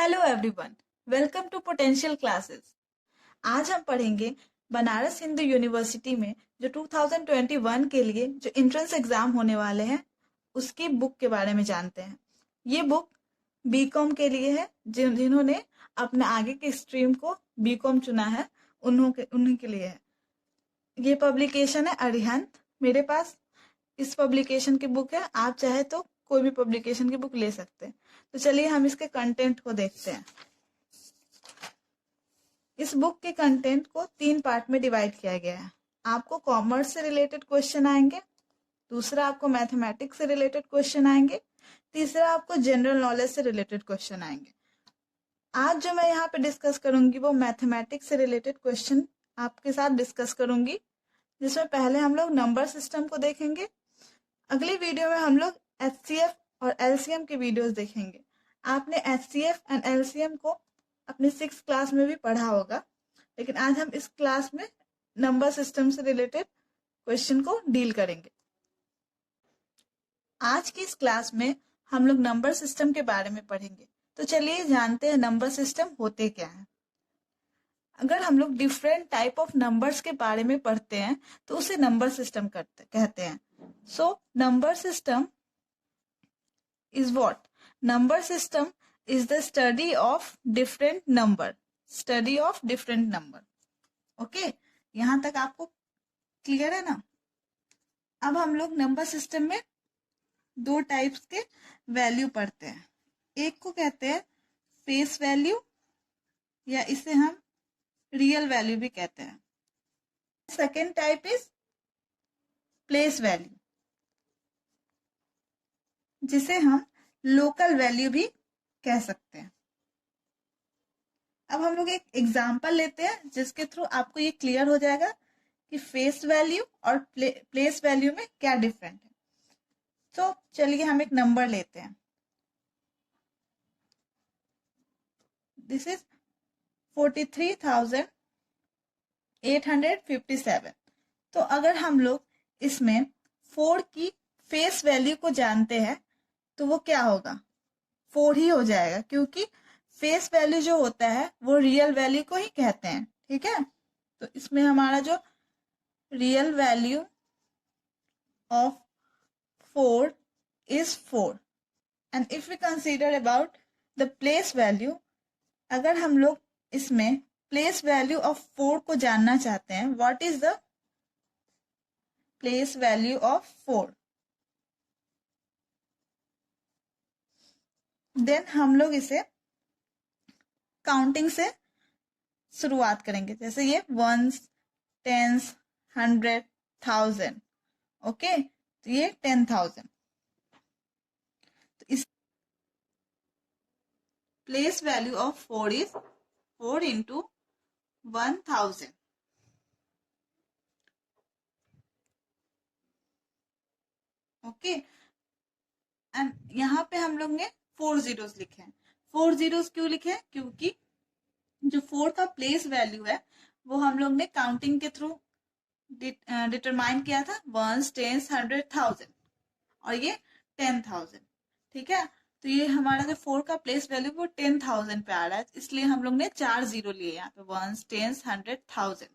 Hello everyone, welcome to potential classes. आज हम पढ़ेंगे बनारस हिंदू यूनिवर्सिटी में जो 2021 के लिए जो एंट्रेंस एग्जाम होने वाले हैं उसकी बुक के बारे में जानते हैं। ये बुक बीकॉम के लिए है, जिन्होंने अपने आगे के स्ट्रीम को बीकॉम चुना है उन्हीं के लिए है। ये पब्लिकेशन है अरिहंत। मेरे पास इस पब्लिकेशन की बुक है, आप चाहे तो कोई भी पब्लिकेशन की बुक ले सकते हैं। तो चलिए हम इसके कंटेंट को देखते हैं। इस बुक के कंटेंट को 3 पार्ट में डिवाइड किया गया है। आपको कॉमर्स से रिलेटेड क्वेश्चन आएंगे, दूसरा आपको मैथमेटिक्स से रिलेटेड क्वेश्चन आएंगे, तीसरा आपको जनरल नॉलेज से रिलेटेड क्वेश्चन आएंगे। आज जो मैं यहाँ पे डिस्कस करूंगी वो मैथमेटिक्स से रिलेटेड क्वेश्चन आपके साथ डिस्कस करूंगी, जिसमें पहले हम लोग नंबर सिस्टम को देखेंगे। अगली वीडियो में हम लोग HCF और LCM के वीडियोस देखेंगे। आपने HCF एंड LCM को अपने 6th क्लास में भी पढ़ा होगा, लेकिन आज हम इस क्लास में नंबर सिस्टम से रिलेटेड क्वेश्चन को डील करेंगे। आज की इस क्लास में हम लोग नंबर सिस्टम के बारे में पढ़ेंगे। तो चलिए जानते हैं नंबर सिस्टम होते क्या है। अगर हम लोग डिफरेंट टाइप ऑफ नंबर्स के बारे में पढ़ते हैं तो उसे नंबर सिस्टम कहते हैं। So, number system is what? Number system is the study of different number. Study of different number. Okay? यहाँ तक आपको क्लियर है ना? अब हम लोग नंबर सिस्टम में 2 टाइप्स के वैल्यू पढ़ते हैं। एक को कहते हैं फेस वैल्यू, या इसे हम रियल वैल्यू भी कहते हैं। Second type is place value, जिसे हम लोकल वैल्यू भी कह सकते हैं। अब हम लोग एक एग्जांपल लेते हैं जिसके थ्रू आपको ये क्लियर हो जाएगा कि फेस वैल्यू और प्लेस वैल्यू में क्या डिफरेंट है। तो चलिए हम एक नंबर लेते हैं। This is 43,857। तो अगर हम लोग इसमें 4 की फेस वैल्यू को जानते हैं तो वो क्या होगा? 4 ही हो जाएगा, क्योंकि फेस वैल्यू जो होता है वो रियल वैल्यू को ही कहते हैं। ठीक है, तो इसमें हमारा जो real value of 4 is 4। And if we consider about the place value, अगर हम लोग इसमें प्लेस वैल्यू ऑफ 4 को जानना चाहते हैं, what is the place value of 4, then हम लोग इसे काउंटिंग से शुरुआत करेंगे। जैसे ये 1s, 10s, 100, 1000। ओके, तो ये 10,000। तो इस place value of 4 is 4 into 1000। Okay, and यहाँ पे हम लोग ने 4 zeros लिखे हैं। 4 zeros क्यों लिखे हैं? क्योंकि जो 4 का प्लेस वैल्यू है वो हम लोग ने काउंटिंग के थ्रू डिटरमाइन किया था, 1s, 10s, 100, 1000, और ये 10,000। ठीक है, तो ये हमारा जो 4 का प्लेस वैल्यू वो 10,000 पे आ रहा है, इसलिए हम लोग ने 4 जीरो लिए यहाँ पे, 1s, 10s, 100, 1000।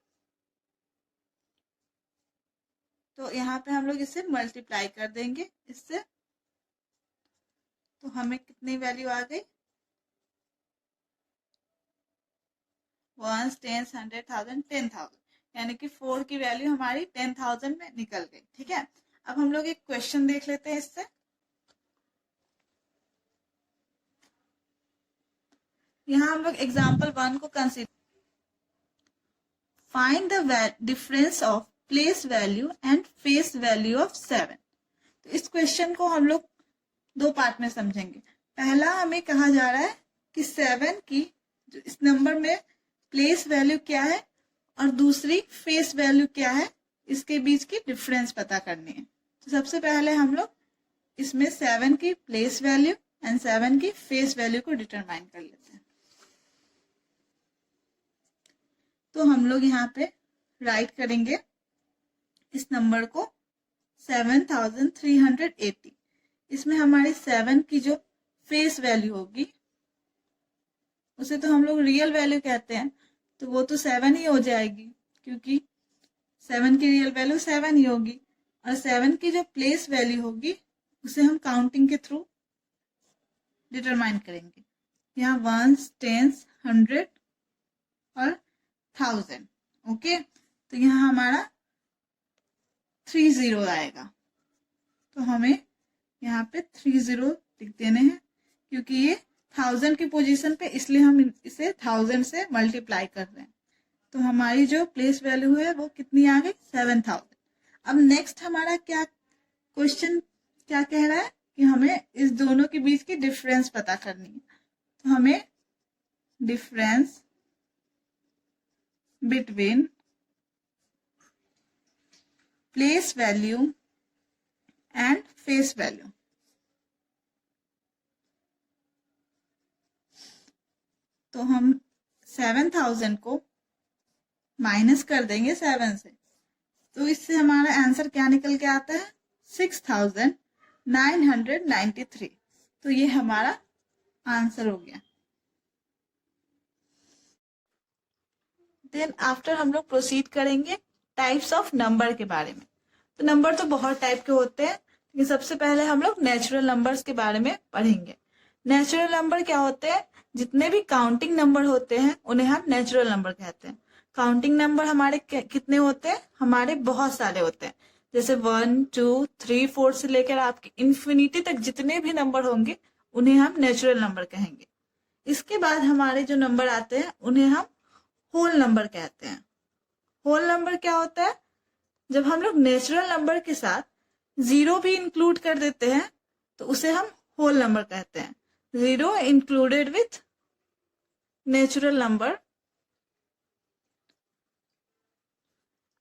तो यहाँ पे हम लोग इसे मल्टीप्लाई कर देंगे इससे, तो हमें कितनी वैल्यू आ गई? 1s, 10s, 100, 1000, 10,000, यानी कि 4 की वैल्यू हमारी 10,000 में निकल गई। ठीक है, अब हम लोग एक क्वेश्चन देख लेते हैं इससे। यहाँ हम लोग एग्जाम्पल 1 को consider, find the difference of place value and face value of 7। तो इस क्वेश्चन को हम लोग 2 पार्ट में समझेंगे। पहला हमें कहा जा रहा है कि 7 की जो इस नंबर में प्लेस वैल्यू क्या है और दूसरी फेस वैल्यू क्या है, इसके बीच की डिफरेंस पता करनी है। तो सबसे पहले हम लोग इसमें 7 की प्लेस वैल्यू एंड 7 की फेस वैल्यू को डिटरमाइन कर लेते हैं। तो हम लोग यहाँ पे राइट करेंगे इस नंबर को 7,380। इसमें हमारी 7 की जो फेस वैल्यू होगी उसे तो हम लोग रियल वैल्यू कहते हैं, तो वो तो 7 ही हो जाएगी, क्योंकि 7 की रियल वैल्यू 7 ही होगी। और 7 की जो प्लेस वैल्यू होगी उसे हम काउंटिंग के थ्रू डिटरमाइन करेंगे। यहाँ वंस, टेंस, 100 और 1000। ओके, तो यहाँ हमारा 30 आएगा, तो हमें यहाँ पे 30 लिख देने हैं, क्योंकि ये 1000 की पोजीशन पे, इसलिए हम इसे 1000 से मल्टीप्लाई कर रहे हैं। तो हमारी जो प्लेस वैल्यू है वो कितनी आ गई, 7000। अब नेक्स्ट हमारा क्या क्वेश्चन क्या कह रहा है कि हमें इस दोनों के बीच की डिफरेंस पता करनी है। तो हमें difference between place value and face value, तो हम 7000 को माइनस कर देंगे 7 से, तो इससे हमारा आंसर क्या निकल के आता है, 6993। तो ये हमारा आंसर हो गया। देन आफ्टर हम लोग प्रोसीड करेंगे टाइप्स ऑफ नंबर के बारे में। तो नंबर तो बहुत टाइप के होते हैं, लेकिन सबसे पहले हम लोग नेचुरल नंबर्स के बारे में पढ़ेंगे। नेचुरल नंबर क्या होते हैं, जितने भी काउंटिंग नंबर होते हैं उन्हें हम नेचुरल नंबर कहते हैं। काउंटिंग नंबर हमारे कितने होते हैं, हमारे बहुत सारे होते हैं, जैसे 1 2 3 4 से लेकर आपके इन्फिनिटी तक जितने भी नंबर होंगे उन्हें हम नेचुरल नंबर कहेंगे। इसके बाद हमारे जो नंबर आते हैं उन्हें हम होल नंबर कहते हैं। होल नंबर क्या होता है, जब हम लोग नेचुरल नंबर के साथ 0 भी इंक्लूड कर देते हैं तो उसे हम होल नंबर कहते हैं। 0 included with natural number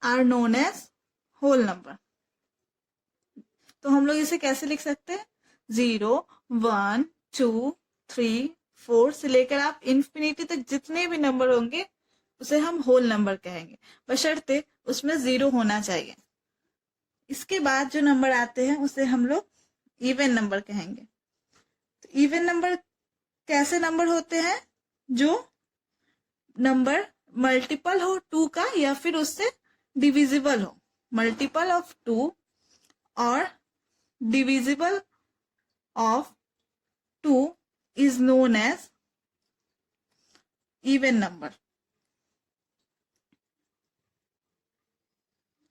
are known as whole number. तो हम लोग इसे कैसे लिख सकते हैं, 0 1 2 3 4 से लेकर आप इन्फिनिटी तक जितने भी नंबर होंगे उसे हम होल नंबर कहेंगे, बशर्ते उसमें 0 होना चाहिए। इसके बाद जो नंबर आते हैं उसे हम लोग इवन नंबर कहेंगे। तो इवन नंबर कैसे नंबर होते हैं, जो नंबर मल्टीपल हो 2 का या फिर उससे डिविजिबल हो। मल्टीपल ऑफ 2 और divisible of 2 is known as even number.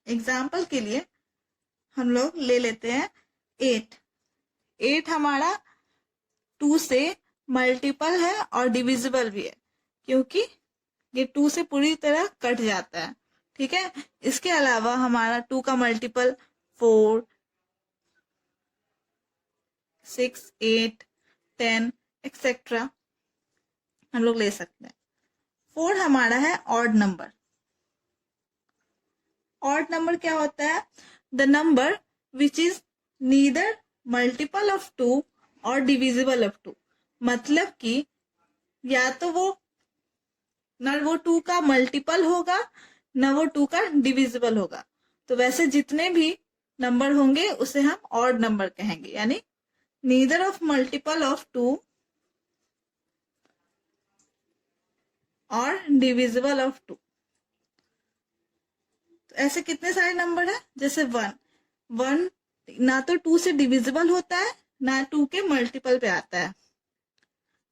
Example के लिए हम लोग ले लेते हैं 8। 8 हमारा 2 से मल्टीपल है और डिविजिबल भी है, क्योंकि ये 2 से पूरी तरह कट जाता है। ठीक है, इसके अलावा हमारा 2 का मल्टीपल 4 6 8 10 एक्सेट्रा हम लोग ले सकते हैं। 4 हमारा है ऑड नंबर। ऑड नंबर क्या होता है, the number which is neither multiple of 2 और डिविजिबल ऑफ 2। मतलब कि या तो वो न वो 2 का मल्टीपल होगा न वो 2 का डिविजिबल होगा। तो वैसे जितने भी नंबर होंगे उसे हम ऑड नंबर कहेंगे, यानी नीदर ऑफ मल्टीपल ऑफ 2 और डिविजिबल ऑफ 2। तो ऐसे कितने सारे नंबर है, जैसे 1 ना तो 2 से डिविजिबल होता है ना 2 के मल्टीपल पे आता है।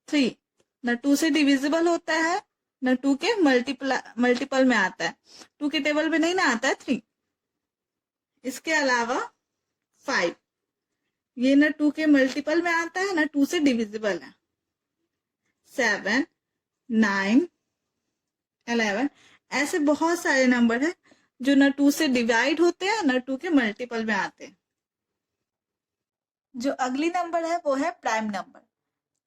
3 ना 2 से डिविजिबल होता है ना 2 के मल्टीपल में आता है, 2 के टेबल में नहीं ना आता है 3। इसके अलावा 5 ये ना 2 के मल्टीपल में आता है ना 2 से डिविजिबल है। 7 9 11 ऐसे बहुत सारे नंबर है जो ना 2 से डिवाइड होते हैं ना 2 के मल्टीपल में आते हैं। जो अगली नंबर है वो है प्राइम नंबर।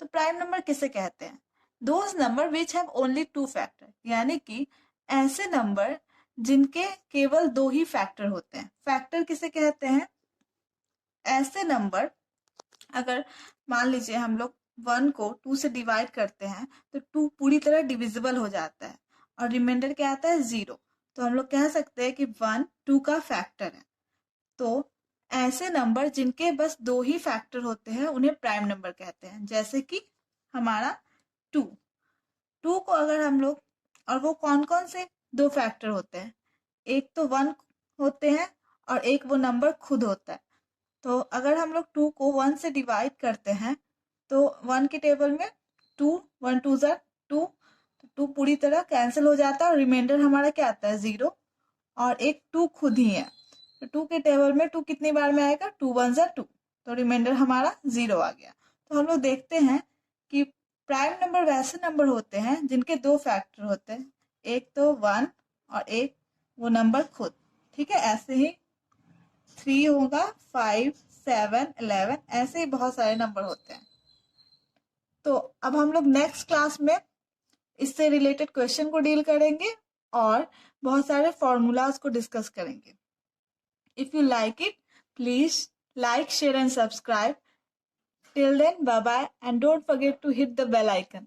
तो प्राइम नंबर किसे कहते हैं, those number which have only 2 factor, यानी कि ऐसे नंबर जिनके केवल 2 ही फैक्टर होते हैं। फैक्टर किसे कहते हैं, ऐसे नंबर अगर मान लीजिए हम लोग 1 को 2 से डिवाइड करते हैं तो 2 पूरी तरह डिविजिबल हो जाता है और रिमाइंडर क्या आता है 0। तो हम लोग कह सकते हैं कि 1 2 का फैक्टर है। तो ऐसे नंबर जिनके बस 2 ही फैक्टर होते हैं उन्हें प्राइम नंबर कहते हैं, जैसे कि हमारा 2। 2 को अगर हम लोग, और वो कौन कौन से 2 फैक्टर होते हैं, एक तो 1 होते हैं और एक वो नंबर खुद होता है। तो अगर हम लोग 2 को 1 से डिवाइड करते हैं तो 1 के टेबल में 2, 1 2 ज़ा 2, तो 2 पूरी तरह कैंसिल हो जाता है और रिमाइंडर हमारा क्या आता है 0, और एक 2 खुद ही है। तो 2 के टेबल में 2 कितनी बार में आएगा, 2 1 ज़ा 2, तो रिमाइंडर हमारा 0 आ गया। तो हम लोग देखते हैं कि प्राइम नंबर वैसे नंबर होते हैं जिनके 2 फैक्टर होते हैं, एक तो 1 और एक वो नंबर खुद। ठीक है, ऐसे ही 3 होगा, 5, 7, 11, ऐसे ही बहुत सारे नंबर होते हैं। तो अब हम लोग नेक्स्ट क्लास में इससे रिलेटेड क्वेश्चन को डील करेंगे और बहुत सारे फॉर्मूलाज को डिस्कस करेंगे। If you like it, please like, share and subscribe. Till then, bye bye, and don't forget to hit the bell icon.